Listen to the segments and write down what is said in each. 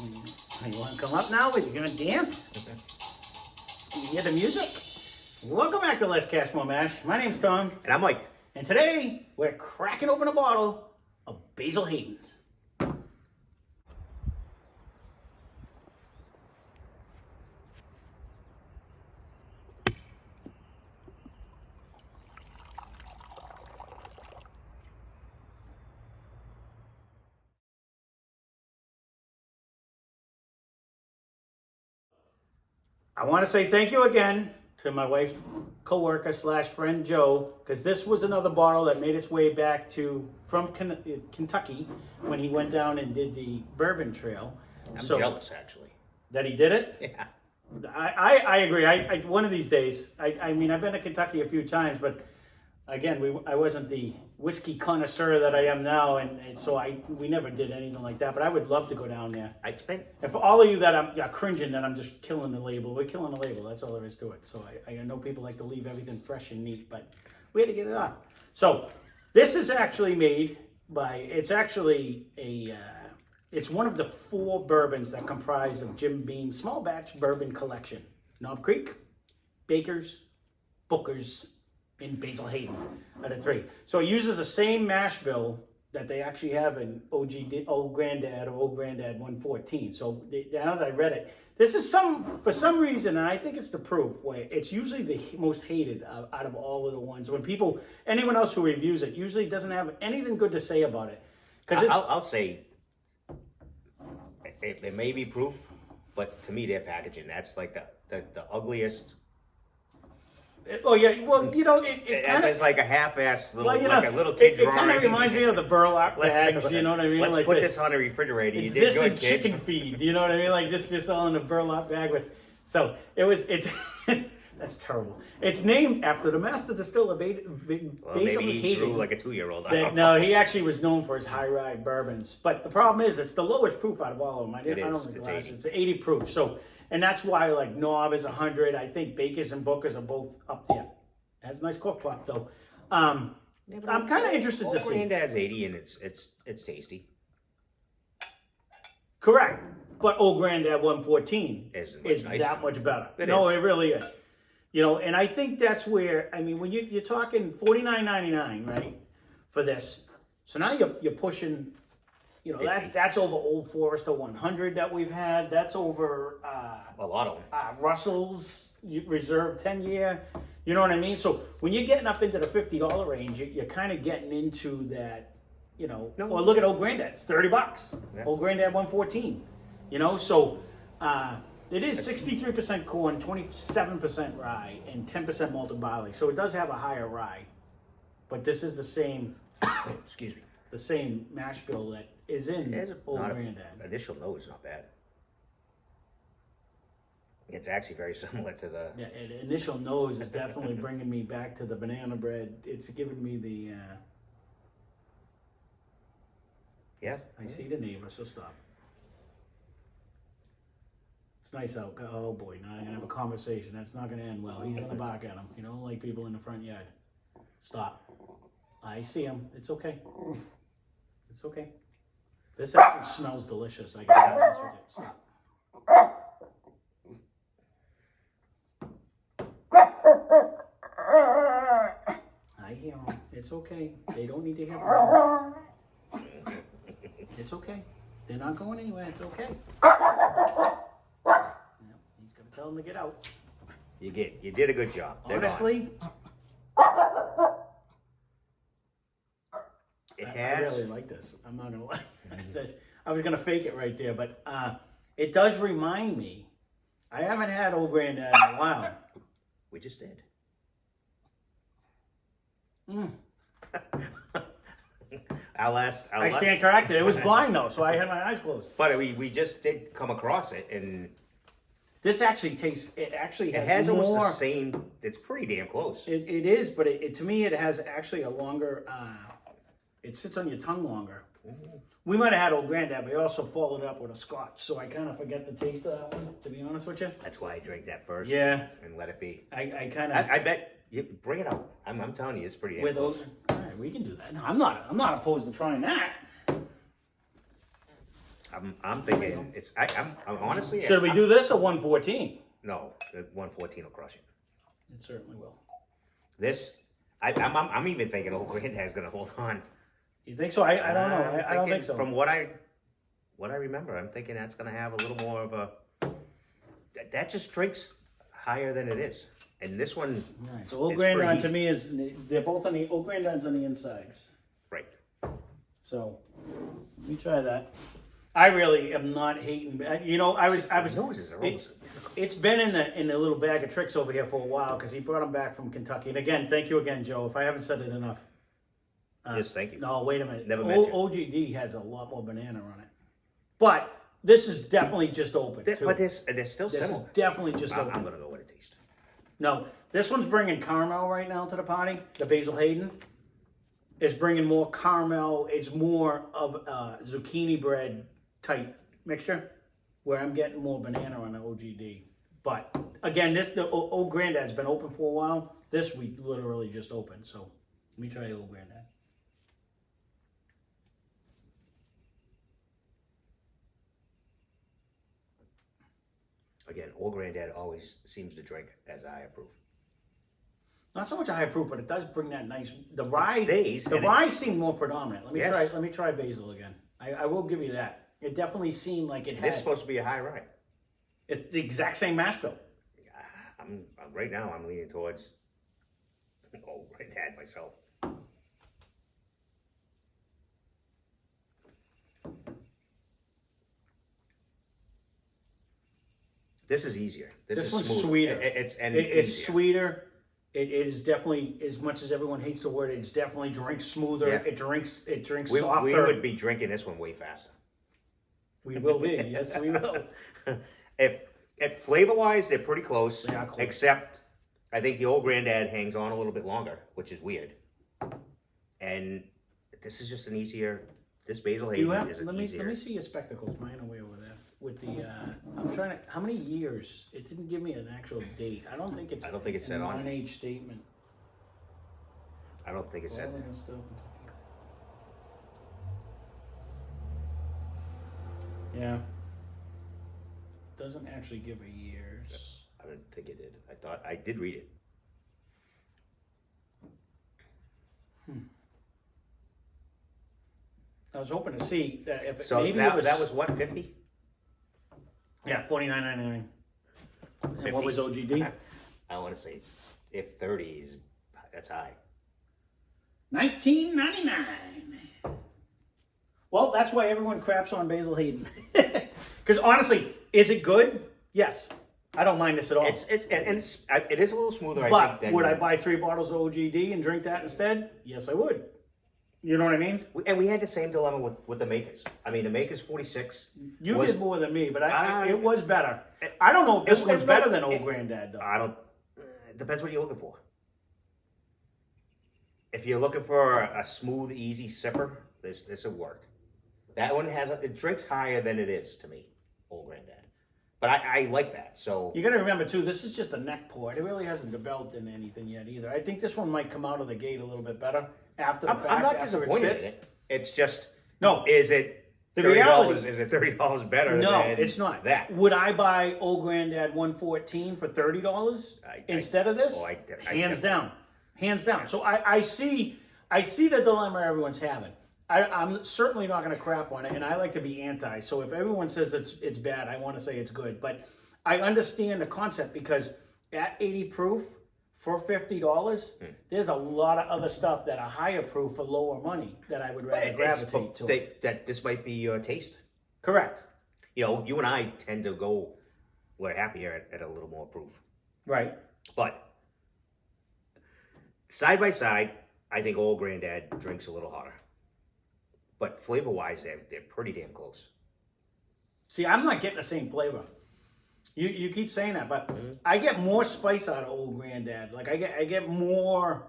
You want to come up now? Are you going to dance? You hear the music? Welcome back to Less Cash, More Mash. My name's Tom. And I'm Mike. And today, we're cracking open a bottle of Basil Hayden's. I want to say thank you again to my wife's co-worker / friend Joe, because this was another bottle that made its way back from Kentucky when he went down and did the Bourbon Trail. I'm jealous, actually. That he did it? Yeah. I agree. I one of these days, I mean, I've been to Kentucky a few times, but again, I wasn't the whiskey connoisseur that I am now, and so we never did anything like that. But I would love to go down there. I'd spend. And for all of you that are cringing that I'm just killing the label, we're killing the label. That's all there is to it. So I know people like to leave everything fresh and neat, but we had to get it off. So this is actually made by. It's actually it's one of the 4 bourbons that comprise of Jim Beam's small batch bourbon collection: Knob Creek, Baker's, Booker's, and Basil Hayden out of 3. So it uses the same mash bill that they actually have in Old Granddad 114. So now that I read it, this is for some reason, and I think it's the proof, where it's usually the most hated out of all of the ones. When anyone else who reviews it, usually doesn't have anything good to say about it. I'll say, it may be proof, but to me, their packaging, that's like the ugliest. Oh yeah, well, you know, it kind of, it's like a half-assed little, like a little kid drawing. It kind of reminds me of the burlap bags, you know what I mean? Let's like put this on a refrigerator. It's you did this good, and kid. chicken feed, you know what I mean? Like this just all in a burlap bag with. So it's that's terrible. It's named after the master distiller Basil maybe he drew like a 2-year-old. No, he actually was known for his high rye bourbons. But the problem is, it's the lowest proof out of all of them. I don't know the glass. It's 80 proof. So, and that's why like Knob is 100. I think Baker's and Booker's are both up there. Has a nice cork pop though. I'm kind of interested to see. Granddad's 80 and it's tasty. Correct, but Old Granddad 114 is nicer. that much better. It really is. You know, and I think that's where, I mean, when you're talking $49.99, right, for this. So now you're pushing, you know, that's over Old Forester 100 that we've had. That's over a lot of them. Russell's Reserve 10-year. You know what I mean? So when you're getting up into the $50 range, you're kind of getting into that, you know. No. Well, look at Old Granddad. It's $30. Yeah. Old Granddad 114. You know, so it is 63% corn, 27% rye, and 10% malted barley. So it does have a higher rye, but this is the same. Excuse me. The same mash bill that is in Old Granddad. Initial nose is not bad. It's actually very similar to the... Yeah, initial nose is definitely bringing me back to the banana bread. It's giving me the... Yeah. I see the neighbor, so stop. It's nice out. Oh boy, now I'm going to have a conversation. That's not going to end well. He's going to bark at him. You don't like people in the front yard. Stop. I see him. It's okay. It's okay. This actually smells delicious. I got to be honest with you. Stop. I hear them. It's okay. They don't need to hear them. It's okay. They're not going anywhere. It's okay. Yep. He's gonna tell them to get out. You did a good job. Honestly, I really like this. I'm not gonna lie. I was gonna fake it right there, but it does remind me. I haven't had Old Granddad in a while. We just did. I stand corrected. It was blind though, so I had my eyes closed. But we just did come across it, and this actually tastes. It actually has almost more, the same. It's pretty damn close. It is, but to me, it has actually a longer. It sits on your tongue longer. Mm-hmm. We might have had Old Granddad, but we also followed it up with a Scotch, so I kind of forget the taste of that one. To be honest with you, that's why I drank that first. Yeah, and let it be. I kind of. I bet. You bring it out. I'm telling you, it's pretty damn close. All right, we can do that. No, I'm not opposed to trying that. I I'm thinking I'm honestly. Should we do this or 114? No, the 114 will crush it. It certainly will. This, I'm even thinking old Granddad's gonna hold on. You think so? I don't know. I don't thinking think so. From what I remember, I'm thinking that's gonna have a little more of a. That just drinks higher than it is, and this one. Right. So Old Grandad to me they're both on the Old Grandad's on the insides. Right. So let me try that. I really am not hating. You know, I was. Noses are almost. It's been in the little bag of tricks over here for a while because he brought them back from Kentucky. And again, thank you again, Joe. If I haven't said it enough. Yes, thank you. No, wait a minute. Never mentioned. OGD has a lot more banana on it, but this is definitely just open. But they're still This is similar. definitely just open. I'm gonna go with a taste. No, this one's bringing caramel right now to the party. The Basil Hayden is bringing more caramel. It's more of a zucchini bread type mixture, where I'm getting more banana on the OGD. But again, the Old Grandad's been open for a while. This we literally just opened. So let me try the Old Grandad. Again, Old Granddad always seems to drink as I approve. Not so much I approve, but it does bring that nice. The rye stays, The and rye seemed more predominant. Let me Yes. try. Let me try basil again. I will give you that. It definitely seemed like it This had. is supposed to be a high rye. It's the exact same mash bill. I'm right now. I'm leaning towards Old Granddad myself. This is easier. This is one's smooth. sweeter. It's It's easier. sweeter. It is definitely, as much as everyone hates the word, it's definitely drinks smoother. Yeah. It drinks We softer. would be drinking this one way faster. We will be. Yes, we will. If flavor wise, they're pretty close. They are close. Except, I think the Old Granddad hangs on a little bit longer, which is weird. And this is just an easier. This Basil Do you Hayden have? is an Let me easier. see your spectacles. Mine are way over there. With the, I'm trying to. How many years? It didn't give me an actual date. I don't think it's. I don't think it's set not on. an age statement. I don't think it's Well, that. they're still Kentucky. Yeah. Doesn't actually give a years. I don't think it did. I thought I did read it. I was hoping to see that if So maybe that, it was, that was what, 50? yeah, $49.99. And what was OGD? I want to say if 30 is, that's high. $19.99. Well, that's why everyone craps on Basil Hayden. Because honestly, is it good? Yes. I don't mind this at all. It is a little smoother, I but think. would I buy 3 bottles of OGD and drink that instead? Yes, I would. You know what I mean? And we had the same dilemma with the makers. I mean, the makers 46. You was, did more than me, but it was better. I don't know if this one's better than Old Grandad, though. I don't. It depends what you're looking for. If you're looking for a smooth, easy sipper, this would work. That one it drinks higher than it is to me, Old Grandad. But I like that. So You got to remember too, this is just a neck pour. It really hasn't developed into anything yet either. I think this one might come out of the gate a little bit better after the fact. I'm not after disappointed it sits. in it. It's just No. Is it The $30? reality- Is it $30 better? No, than it's not. that. Would I buy Old Grandad 114 for $30 instead of this? Hands down. Hands down. So I see the dilemma everyone's having. I'm certainly not going to crap on it, and I like to be anti. So if everyone says it's bad, I want to say it's good. But I understand the concept because at 80 proof for $50, there's a lot of other stuff that are higher proof for lower money that I would rather gravitate to. That this might be your taste. Correct. You know, you and I tend to go. We're happier at a little more proof. Right. But side by side, I think Old Grandad drinks a little hotter. But flavor-wise, they're pretty damn close. See, I'm not getting the same flavor. You keep saying that, but I get more spice out of Old Grandad. Like I get more,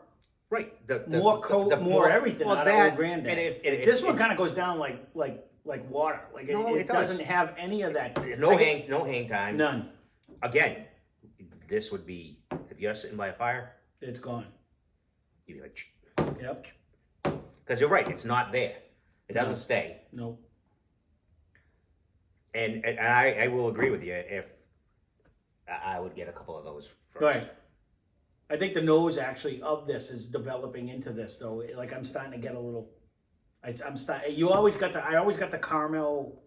Right. more everything out of Old Grandad. And if this one kind of goes down like water. Like No, it it does. doesn't have any of that. no hang time. None. Again, this would be if you're sitting by a fire, It's gone. you'd be like, Yep. because you're right, it's not there. It doesn't stay. Nope. And I will agree with you if I would get a couple of those first. Right. I think the nose actually of this is developing into this though. Like I'm starting to get a little. I'm starting. You always got the. I always got the caramel,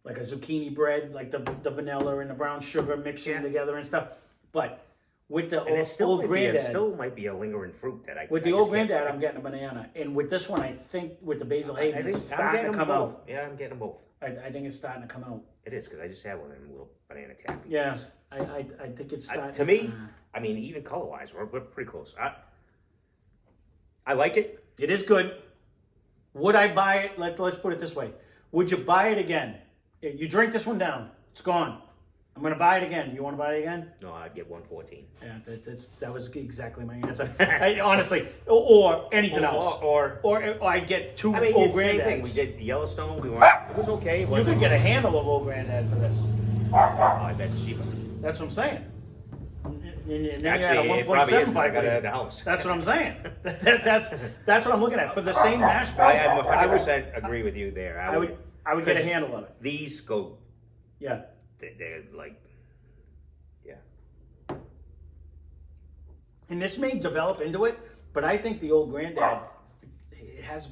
like a zucchini bread, like the vanilla and the brown sugar mixing together and stuff. But with the old granddad, still might be a lingering fruit that I. With the old granddad, I'm getting a banana, and with this one, I think with the Basil Hayden, it's starting to come out. Yeah, I'm getting them both. I think it's starting to come out. It is because I just had one of them little banana taffy. Yeah, I think it's starting. To me, I mean, even color wise, we're pretty close. I like it. It is good. Would I buy it? Let's put it this way. Would you buy it again? You drink this one down. It's gone. I'm going to buy it again. You want to buy it again? No, I'd get 114. Yeah, that was exactly my answer. Honestly, or anything else. Or I get two old same granddads. thing. We did Yellowstone. It was okay. You could get a handle of old granddad for this. Oh, I bet it's cheaper. That's what I'm saying. And then Actually, you it probably is. I got it liter. at the house. That's what I'm saying. That's what I'm looking at. For the same mash bill, I 100% agree with you there. I would get a handle of it. These go. Yeah. They're like, yeah. And this may develop into it, but I think the old granddad, it has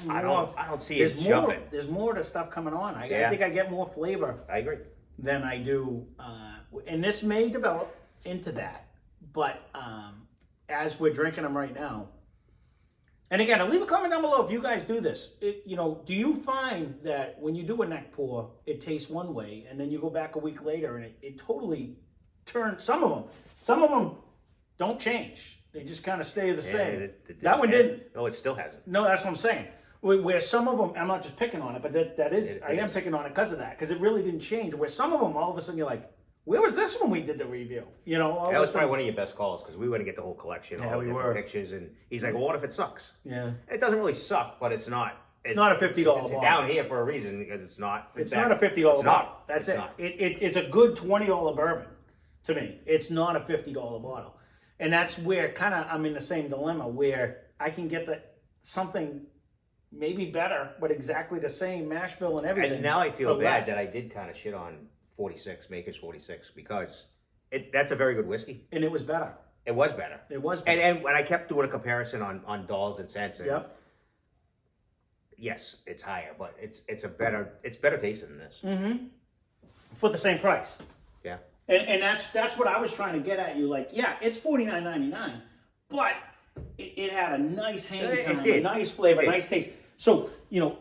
more. I don't see it jumping. There's more to stuff coming on. I think I get more flavor. I agree. Than I do, and this may develop into that. But as we're drinking them right now, and again, leave a comment down below if you guys do this. Do you find that when you do a neck pour, it tastes one way, and then you go back a week later and it totally turns? Some of them don't change. They just kind of stay the same. That one didn't. No, it still hasn't. No, that's what I'm saying. Where some of them, I'm not just picking on it, but I am picking on it because of that, because it really didn't change. Where some of them, all of a sudden, you're like, where was this when we did the review? That was probably one of your best calls because we were to get the whole collection, all the different pictures, and he's like, well, what if it sucks? Yeah. It doesn't really suck, but it's not. It's not a $50 bottle. It's down here for a reason because it's not. It's not a $50 bottle. That's it. It's a good $20 bourbon to me. It's not a $50 bottle. And that's where kind of I'm in the same dilemma where I can get something maybe better, but exactly the same mash bill and everything. And now I feel bad that I did kind of shit on 46, Maker's 46, because that's a very good whiskey. And it was better. It was better. It was better. And when I kept doing a comparison on dollars and cents, and yes, it's higher, but it's better tasting than this. Mm-hmm. For the same price. Yeah. And that's what I was trying to get at you. Like, yeah, it's $49.99, but it had a nice hang time, a nice flavor, nice taste. So,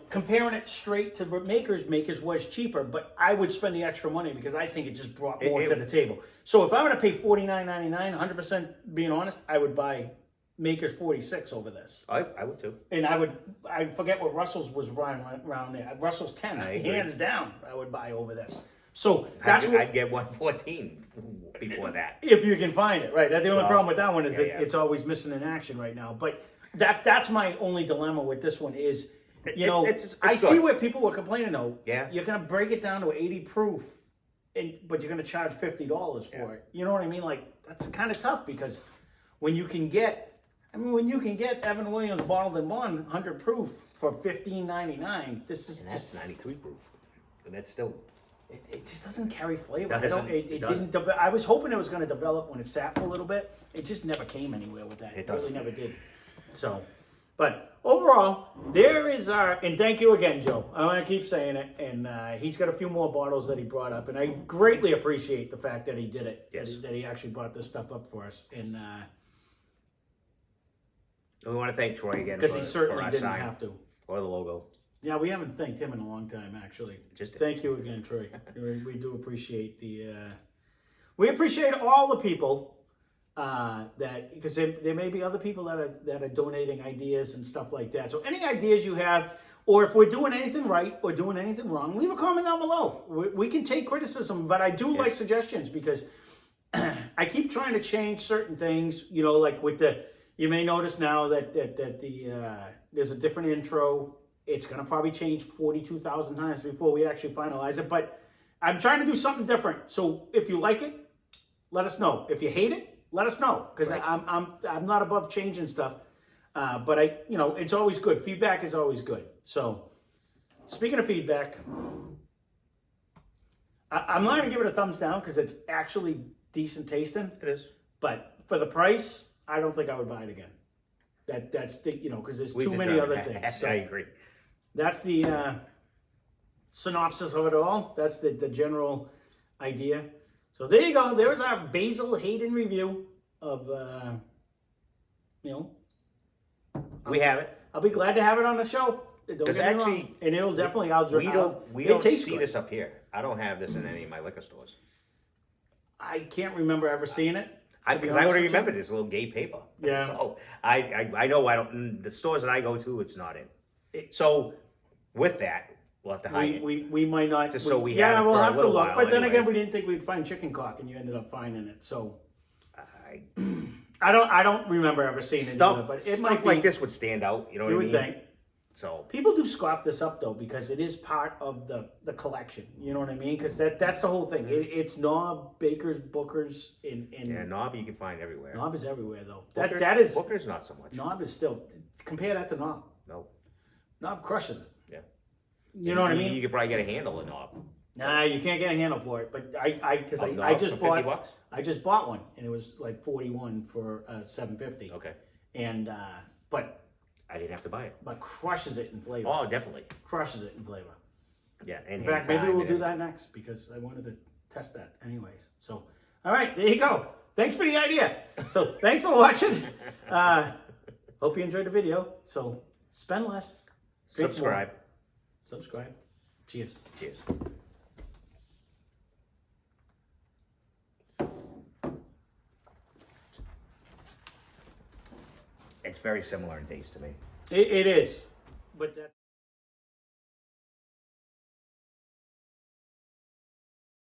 comparing it straight to Maker's was cheaper, but I would spend the extra money because I think it just brought more to the table. So if I'm going to pay $49.99, 100% being honest, I would buy Maker's 46 over this. I would too. And I forget what Russell's was around there. Russell's 10, hands down, I would buy over this. So I'd get 114 before that. If you can find it, right? The only problem with that one is it's always missing in action right now. But that's my only dilemma with this one is, it's I see where people were complaining though. Yeah. You're gonna break it down to 80 proof, but you're gonna charge $50 for it. You know what I mean? Like that's kind of tough because when you can get Evan Williams bottled in bond 100 proof for $15.99, that's 93 proof, and that's still. It just doesn't carry flavor. It didn't. I was hoping it was going to develop when it sat for a little bit. It just never came anywhere with that. It really never did. So, but overall, there is and thank you again, Joe. I want to keep saying it. And he's got a few more bottles that he brought up, and I greatly appreciate the fact that he did it. Yes. That he actually brought this stuff up for us. And we want to thank Troy again because he certainly didn't have to. Or the logo. Yeah, we haven't thanked him in a long time, actually. Thank you again, Troy. We do appreciate we appreciate all the people because there may be other people that are donating ideas and stuff like that. So any ideas you have, or if we're doing anything right or doing anything wrong, leave a comment down below. We can take criticism, but I do like suggestions because I keep trying to change certain things. Like with you may notice now that there's a different intro. It's going to probably change 42,000 times before we actually finalize it. But I'm trying to do something different. So if you like it, let us know. If you hate it, let us know. Because I'm not above changing stuff. But it's always good. Feedback is always good. So speaking of feedback, I'm not gonna give it a thumbs down because it's actually decent tasting. It is. But for the price, I don't think I would buy it again. That's the, you know, because there's too many other things. So I agree. that's the synopsis of it all. That's the general idea. So there you go. There's our Basil Hayden review of, you know. We have it. I'll be glad to have it on the shelf. Don't get me wrong. Actually, and it'll definitely, I'll drink. We it don't tastes see good. this up here. I don't have this in any of my liquor stores. I can't remember ever seeing it. Because I already remember this little gay paper. Yeah. So I know I don't. The stores that I go to, it's not in. So with that, we'll have to hide it. We might not. Just so we have yeah, it we'll for a have to little look. while But then anyway. again, we didn't think we'd find chicken cock, and you ended up finding it. So I I don't remember ever seeing it. stuff, Either, but it stuff might be, like this would stand out. You know what You I would mean? think. So People do scoff this up though because it is part of the collection. You know what I mean? Because that's the whole thing. It's Knob, Baker's, Booker's, and yeah, knob you can find everywhere. Knob is everywhere though. Booker, that is Booker's not so much. Knob is still compare that to Knob. No. Knob crushes it. Yeah. You know what I mean? You could probably get a handle of knob. Nah, you can't get a handle for it. But because Knob I just for $50? bought I just bought one and it was like 41 for $7.50. Okay. And but I didn't have to buy it. but crushes it in flavor. Oh, definitely. Crushes it in flavor. Yeah. And In fact, maybe we'll do that next because I wanted to test that anyways. So, all right, there you go. Thanks for the idea. So, thanks for watching. Hope you enjoyed the video. So, spend less. Drink Subscribe. more. Subscribe. Cheers. Cheers. It's very similar in taste to me. It is. But that.